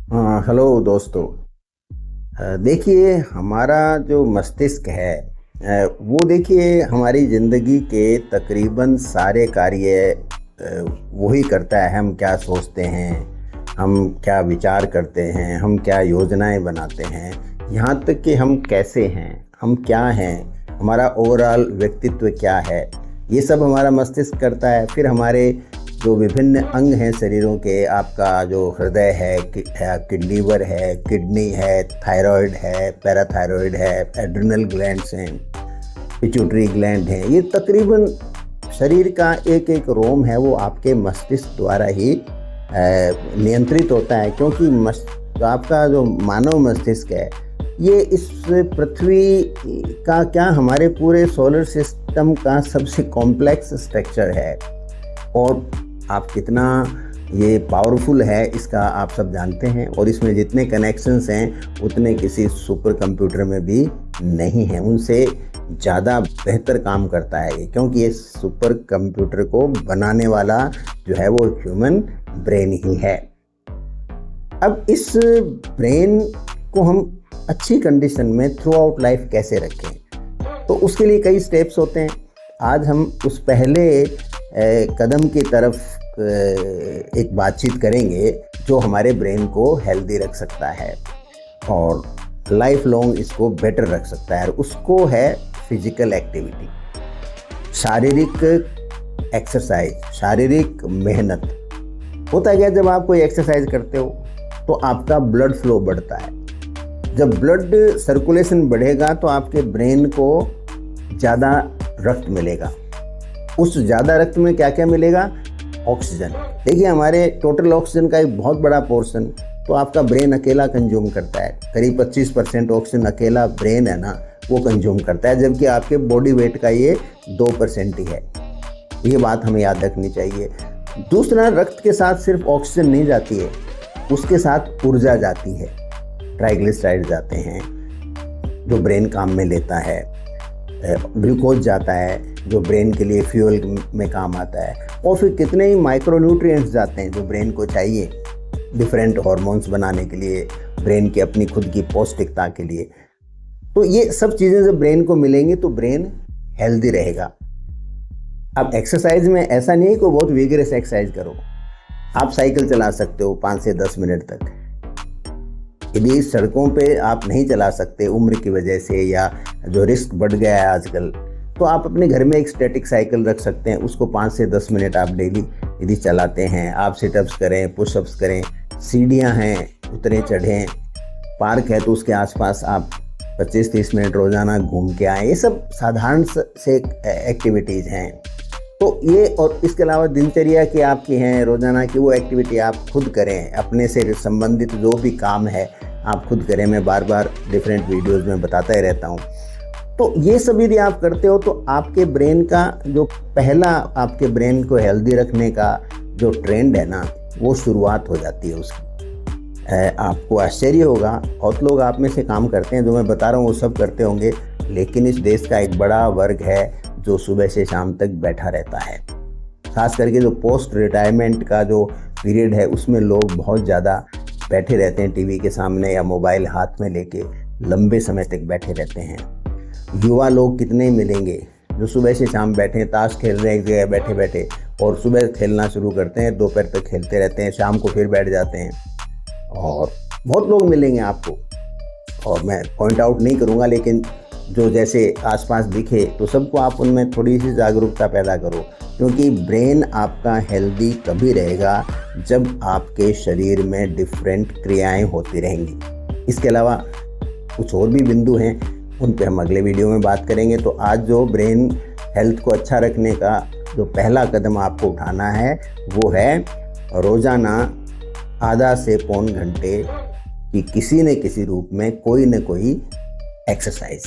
हाँ, हेलो दोस्तों। देखिए, हमारा जो मस्तिष्क है, वो देखिए हमारी ज़िंदगी के तकरीबन सारे कार्य वही करता है। हम क्या सोचते हैं, हम क्या विचार करते हैं, हम क्या योजनाएं बनाते हैं, यहाँ तक कि हम कैसे हैं, हम क्या हैं, हमारा ओवरऑल व्यक्तित्व क्या है, ये सब हमारा मस्तिष्क करता है। फिर हमारे जो विभिन्न अंग हैं शरीरों के, आपका जो हृदय है, लीवर है, किडनी है, थायराइड है, पैराथायराइड है, एड्रिनल ग्लैंड्स हैं, पिट्यूटरी ग्लैंड हैं, ये तकरीबन शरीर का एक एक रोम है वो आपके मस्तिष्क द्वारा ही नियंत्रित होता है। क्योंकि आपका जो मानव मस्तिष्क है, ये इस पृथ्वी का क्या, हमारे पूरे सोलर सिस्टम का सबसे कॉम्प्लेक्स स्ट्रक्चर है। और आप कितना ये पावरफुल है इसका आप सब जानते हैं। और इसमें जितने कनेक्शंस हैं उतने किसी सुपर कंप्यूटर में भी नहीं हैं, उनसे ज़्यादा बेहतर काम करता है ये। क्योंकि ये सुपर कंप्यूटर को बनाने वाला जो है वो ह्यूमन ब्रेन ही है। अब इस ब्रेन को हम अच्छी कंडीशन में थ्रू आउट लाइफ कैसे रखें, तो उसके लिए कई स्टेप्स होते हैं। आज हम उस पहले कदम की तरफ एक बातचीत करेंगे जो हमारे ब्रेन को हेल्दी रख सकता है और लाइफ लॉन्ग इसको बेटर रख सकता है। उसको है फिजिकल एक्टिविटी, शारीरिक एक्सरसाइज, शारीरिक मेहनत। होता क्या, जब आप कोई एक्सरसाइज करते हो तो आपका ब्लड फ्लो बढ़ता है। जब ब्लड सर्कुलेशन बढ़ेगा तो आपके ब्रेन को ज़्यादा रक्त मिलेगा। उस ज़्यादा रक्त में क्या क्या मिलेगा? ऑक्सीजन। देखिए, हमारे टोटल ऑक्सीजन का एक बहुत बड़ा पोर्शन तो आपका ब्रेन अकेला कंज्यूम करता है। करीब 25% ऑक्सीजन अकेला ब्रेन है ना, वो कंज्यूम करता है, जबकि आपके बॉडी वेट का ये 2% ही है। ये बात हमें याद रखनी चाहिए। दूसरा, रक्त के साथ सिर्फ ऑक्सीजन नहीं जाती है, उसके साथ ऊर्जा जाती है, ट्राइग्लिसराइड जाते हैं जो ब्रेन काम में लेता है, ग्लूकोज जाता है जो ब्रेन के लिए फ्यूल में काम आता है, और फिर कितने ही माइक्रोन्यूट्रिएंट्स जाते हैं जो ब्रेन को चाहिए डिफरेंट हार्मोन्स बनाने के लिए, ब्रेन की अपनी खुद की पौष्टिकता के लिए। तो ये सब चीज़ें जब ब्रेन को मिलेंगी तो ब्रेन हेल्दी रहेगा। अब एक्सरसाइज में ऐसा नहीं है कि बहुत विगरस एक्सरसाइज करो। आप साइकिल चला सकते हो 5 से 10 मिनट तक। यदि सड़कों पे आप नहीं चला सकते उम्र की वजह से, या जो रिस्क बढ़ गया है आजकल, तो आप अपने घर में एक स्टैटिक साइकिल रख सकते हैं। उसको 5 से 10 मिनट आप डेली यदि चलाते हैं, आप सिटअप्स करें, पुशअप्स करें, सीढ़ियां हैं उतरे चढ़ें, पार्क है तो उसके आसपास आप 25-30 मिनट रोज़ाना घूम के आएँ। ये सब साधारण से एक्टिविटीज़ हैं। तो ये, और इसके अलावा दिनचर्या की आपकी हैं रोज़ाना की, वो एक्टिविटी आप खुद करें। अपने से संबंधित जो भी काम है आप खुद करें। मैं बार बार डिफरेंट वीडियोज़ में बताता ही रहता हूँ। तो ये सब यदि आप करते हो तो आपके ब्रेन का जो पहला, आपके ब्रेन को हेल्दी रखने का जो ट्रेंड है ना, वो शुरुआत हो जाती है उसकी। आपको आश्चर्य होगा, बहुत लोग आप में से काम करते हैं, जो मैं बता रहा हूँ वो सब करते होंगे, लेकिन इस देश का एक बड़ा वर्ग है जो सुबह से शाम तक बैठा रहता है। खास करके जो पोस्ट रिटायरमेंट का जो पीरियड है उसमें लोग बहुत ज़्यादा बैठे रहते हैं टीवी के सामने या मोबाइल हाथ में लेके लंबे समय तक बैठे रहते हैं। युवा लोग कितने मिलेंगे जो सुबह से शाम बैठे ताश खेल रहे हैं एक जगह बैठे बैठे, और सुबह खेलना शुरू करते हैं, दोपहर तक खेलते रहते हैं, शाम को फिर बैठ जाते हैं। और बहुत लोग मिलेंगे आपको, और मैं पॉइंट आउट नहीं करूँगा, लेकिन जो जैसे आसपास दिखे तो सबको आप उनमें थोड़ी सी जागरूकता पैदा करो। क्योंकि ब्रेन आपका हेल्दी तभी रहेगा जब आपके शरीर में डिफरेंट क्रियाएं होती रहेंगी। इसके अलावा कुछ और भी बिंदु हैं, उन पे हम अगले वीडियो में बात करेंगे। तो आज जो ब्रेन हेल्थ को अच्छा रखने का जो पहला कदम आपको उठाना है वो है रोज़ाना आधा से पौन घंटे की किसी न किसी रूप में कोई न कोई एक्सरसाइज।